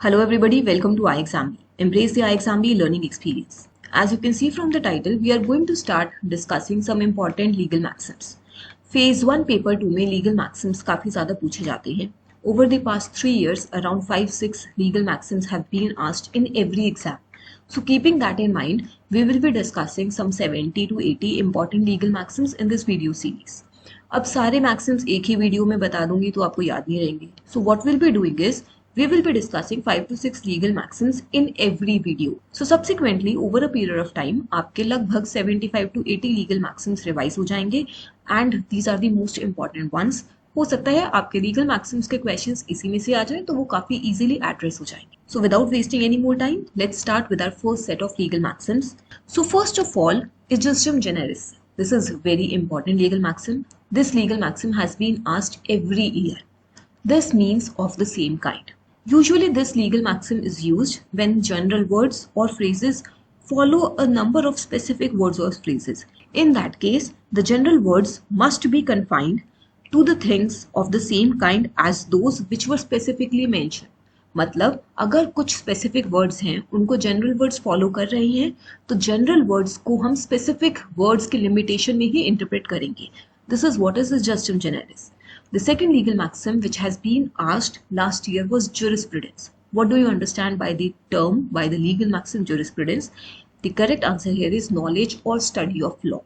Hello everybody, welcome to iExamB. Embrace the iExamB learning experience. As you can see from the title, we are going to start discussing some important legal maxims. Phase 1 paper 2 में legal maxims काफी ज़्यादा पूछे जाते हैं. Over the past 3 years, around 5-6 legal maxims have been asked in every exam. So keeping that in mind, we will be discussing some 70 to 80 important legal maxims in this video series. अब सारे maxims एक ही video में बता दूंगी तो आपको याद नहीं रहेंगे. So what we'll be doing is we will be discussing 5 to 6 legal maxims in every video. So subsequently over a period of time आपके लगभग 75 to 80 legal maxims revise हो जाएंगे and these are the most important ones. हो सकता है आपके legal maxims के questions इसी में से आ जाए तो वो काफी easily address हो जाएंगे. So without wasting any more time, let's start with our first set of legal maxims. So first of all is justum generis. This is very important legal maxim. This legal maxim has been asked every year. This means of the same kind. Usually this legal maxim is used when general words or phrases follow a number of specific words or phrases. In that case, the general words must be confined to the things of the same kind as those which were specifically mentioned. मतलब अगर कुछ specific words हैं उनको general words follow कर रहे हैं तो general words को हम specific words के limitation में ही interpret करेंगे. This is what is the justum generis. The second legal maxim which has been asked last year was jurisprudence. What do you understand by the term, by the legal maxim jurisprudence? The correct answer here is knowledge or study of law.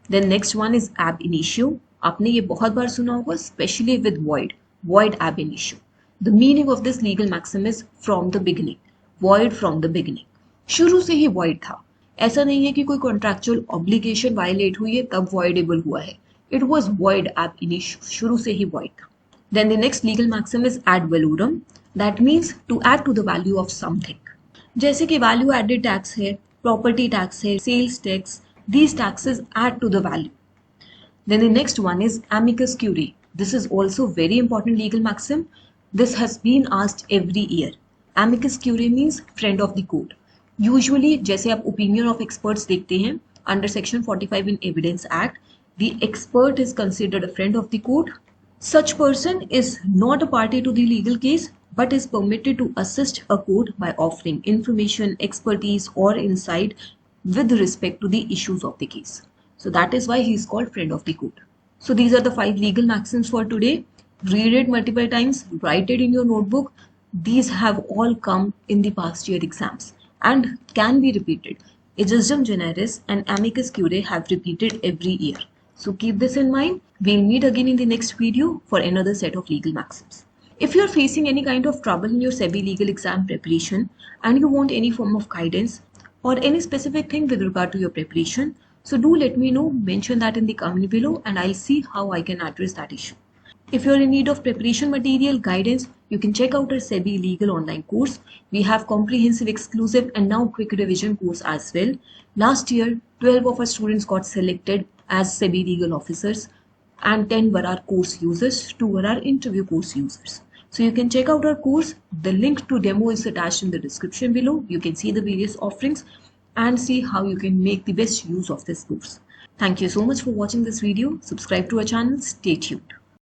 Then next one is ab initio. आपने ये बहुत बार सुना होगा, especially with void ab initio. The meaning of this legal maxim is from the beginning. Void from the beginning. शुरू से ही void था. ऐसा नहीं है कि कोई contractual obligation violate हुई है तब voidable हुआ है. It was void ab initio. शुरू से ही void था. Then the next legal maxim is ad valorem. That means to add to the value of something. जैसे कि value added tax है, property tax है, sales tax. These taxes add to the value. Then the next one is amicus curiae. This is also very important legal maxim. This has been asked every year. Amicus curiae means friend of the court. Usually जैसे आप opinion of experts देखते हैं under section 45 in Evidence Act, the expert is considered a friend of the court. Such person is not a party to the legal case but is permitted to assist a court by offering information, expertise or insight with respect to the issues of the case. So that is why he is called friend of the court. So these are the 5 legal maxims for today. Read it multiple times, write it in your notebook. These have all come in the past year exams and can be repeated. A justum generis and amicus curiae have repeated every year. So keep this in mind. We'll meet again in the next video for another set of legal maxims. If you're facing any kind of trouble in your SEBI legal exam preparation and you want any form of guidance or any specific thing with regard to your preparation, so do let me know, mention that in the comment below and I'll see how I can address that issue. If you're in need of preparation material, guidance, you can check out our SEBI legal online course. We have comprehensive, exclusive and now quick revision course as well. Last year, 12 of our students got selected as SEBI legal officers and 10 were our course users, 2 were our interview course users. So you can check out our course. The link to demo is attached in the description below. You can see the various offerings and see how you can make the best use of this course. Thank you so much for watching this video. Subscribe to our channel. Stay tuned.